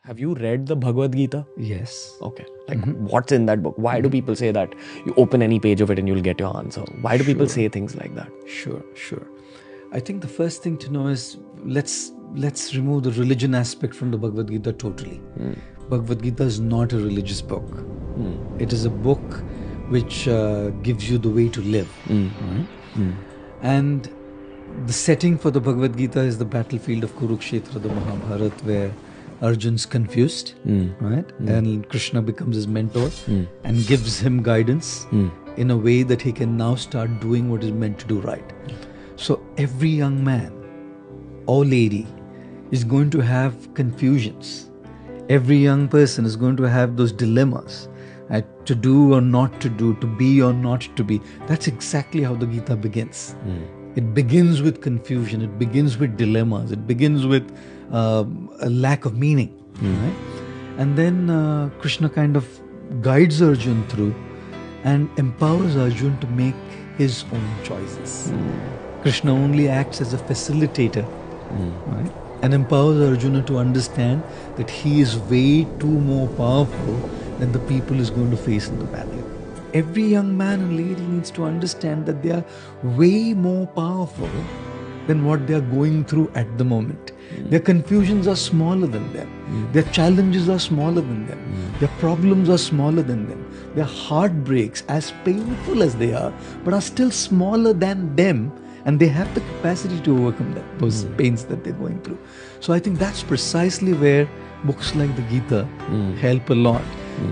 Have you read the Bhagavad Gita? Yes. Okay. Like, what's in that book? Why do people say that you open any page of it and you'll get your answer? Why do people say things like that? Sure. I think the first thing to know is let's remove the religion aspect from the Bhagavad Gita totally. Bhagavad Gita is not a religious book. It is a book which gives you the way to live. Right? And the setting for the Bhagavad Gita is the battlefield of Kurukshetra, the Mahabharata, where Arjun's confused, right? And Krishna becomes his mentor and gives him guidance in a way that he can now start doing what is meant to do right. So every young man or lady is going to have confusions. Every young person is going to have those dilemmas, right? To do or not to do, to be or not to be. That's exactly how the Gita begins. It begins with confusion. It begins with dilemmas. It begins with a lack of meaning. Right? And then Krishna kind of guides Arjun through and empowers Arjun to make his own choices. Krishna only acts as a facilitator, right? And empowers Arjuna to understand that he is way too more powerful than the people he's going to face in the battle. Every young man and lady needs to understand that they are way more powerful than what they are going through at the moment. Their confusions are smaller than them. Their challenges are smaller than them. Their problems are smaller than them. Their heartbreaks, as painful as they are, but are still smaller than them, and they have the capacity to overcome those pains that they're going through. So I think that's precisely where books like the Gita help a lot,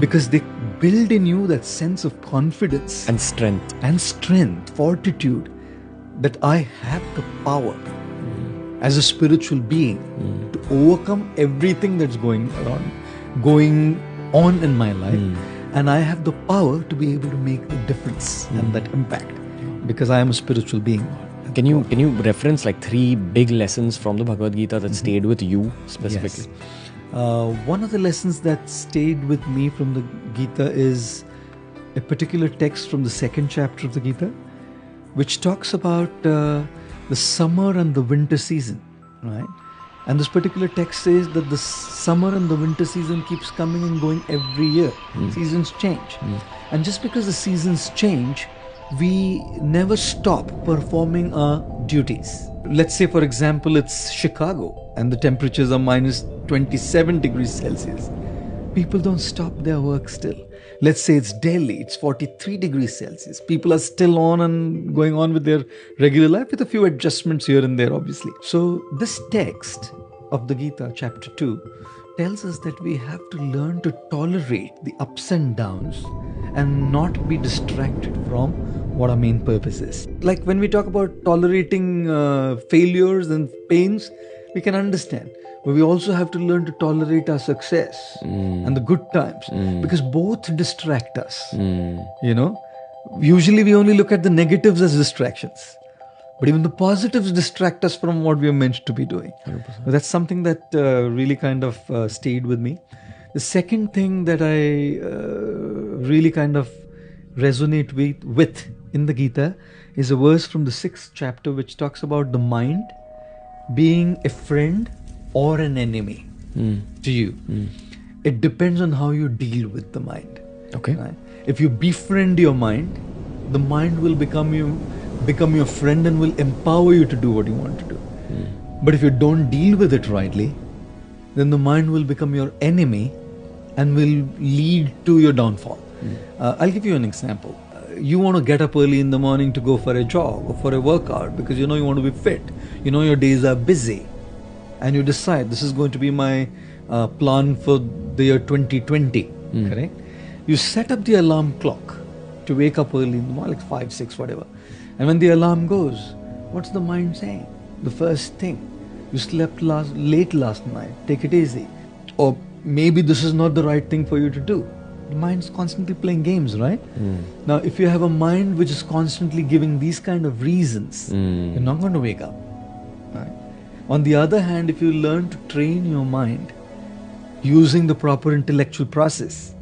because they build in you that sense of confidence And strength. fortitude, that I have the power as a spiritual being to overcome everything that's going on in my life, and I have the power to be able to make the difference and that impact, because I am a spiritual being. Can you reference like 3 big lessons from the Bhagavad Gita that stayed with you specifically? Yes. One of the lessons that stayed with me from the Gita is a particular text from the 2nd chapter of the Gita, which talks about the summer and the winter season, right? And this particular text says that the summer and the winter season keeps coming and going every year. Seasons change. And just because the seasons change, we never stop performing our duties. Let's say, for example, it's Chicago and the temperatures are minus 27 degrees Celsius. People don't stop their work still. Let's say it's Delhi, it's 43 degrees Celsius. People are still on and going on with their regular life with a few adjustments here and there, obviously. So this text of the Gita, chapter 2, tells us that we have to learn to tolerate the ups and downs and not be distracted from what our main purpose is. Like when we talk about tolerating failures and pains, we can understand. But we also have to learn to tolerate our success and the good times, because both distract us. You know, usually we only look at the negatives as distractions, but even the positives distract us from what we are meant to be doing. 100%. So that's something that really kind of stayed with me. The second thing that I really kind of resonate with in the Gita is a verse from the 6th chapter which talks about the mind being a friend or an enemy to you. It depends on how you deal with the mind. Okay. Right? If you befriend your mind, the mind will become your friend and will empower you to do what you want to do. But if you don't deal with it rightly, then the mind will become your enemy and will lead to your downfall. I'll give you an example. You want to get up early in the morning to go for a jog or for a workout because you know you want to be fit. You know your days are busy. And you decide this is going to be my plan for the year 2020, correct? You set up the alarm clock to wake up early in the morning, like 5, 6, whatever. And when the alarm goes, what's the mind saying? The first thing, you slept late last night, take it easy. Or maybe this is not the right thing for you to do. The mind's constantly playing games, right? Now, if you have a mind which is constantly giving these kind of reasons, you're not going to wake up, right? On the other hand, if you learn to train your mind using the proper intellectual process,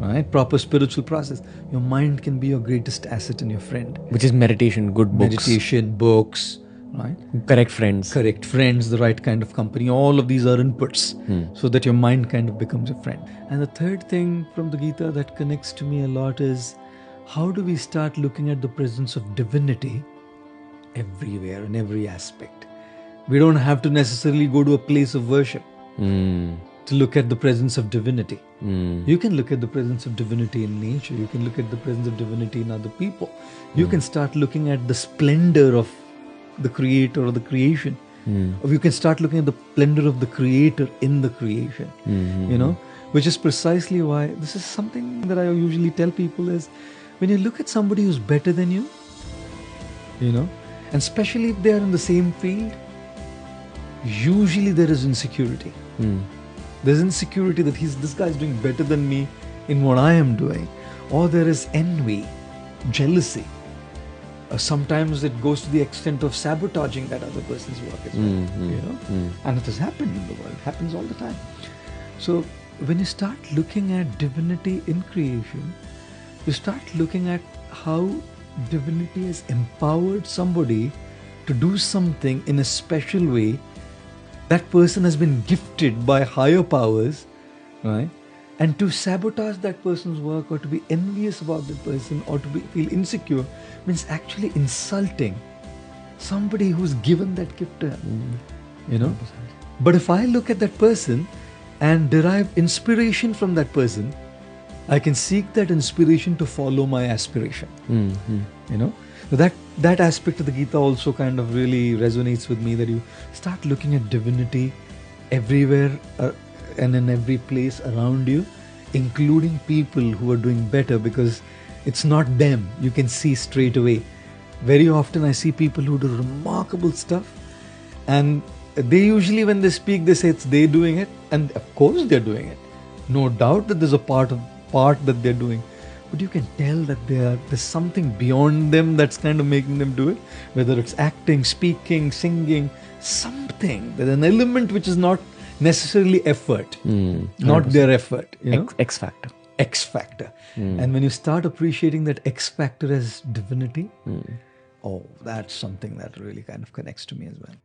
right, proper spiritual process, your mind can be your greatest asset and your friend. Which is meditation, good books. Meditation, books, right? Correct friends. Correct friends, the right kind of company. All of these are inputs so that your mind kind of becomes a friend. And the third thing from the Gita that connects to me a lot is how do we start looking at the presence of divinity everywhere in every aspect? We don't have to necessarily go to a place of worship to look at the presence of divinity. You can look at the presence of divinity in nature. You can look at the presence of divinity in other people. You can start looking at the splendor of the creator or the creation. Or you can start looking at the splendor of the creator in the creation. You know, which is precisely why this is something that I usually tell people is when you look at somebody who's better than you, you know, and especially if they are in the same field, usually there is insecurity. There's insecurity that this guy is doing better than me in what I am doing. Or there is envy, jealousy. Sometimes it goes to the extent of sabotaging that other person's work as well. You know? And it has happened in the world. It happens all the time. So when you start looking at divinity in creation, you start looking at how divinity has empowered somebody to do something in a special way. That person has been gifted by higher powers, right? And to sabotage that person's work or to be envious about that person or to feel insecure means actually insulting somebody who's given that gift to him, you know? But if I look at that person and derive inspiration from that person, I can seek that inspiration to follow my aspiration, you know? So that aspect of the Gita also kind of really resonates with me, that you start looking at divinity everywhere and in every place around you, including people who are doing better, because it's not them. You can see straight away. Very often I see people who do remarkable stuff, and they usually, when they speak, they say it's they doing it, and of course they're doing it. No doubt that there's a part that they're doing. But you can tell that there's something beyond them that's kind of making them do it. Whether it's acting, speaking, singing, something. There's an element which is not necessarily effort, not their effort. You know? X factor. X factor. And when you start appreciating that X factor as divinity, oh, that's something that really kind of connects to me as well.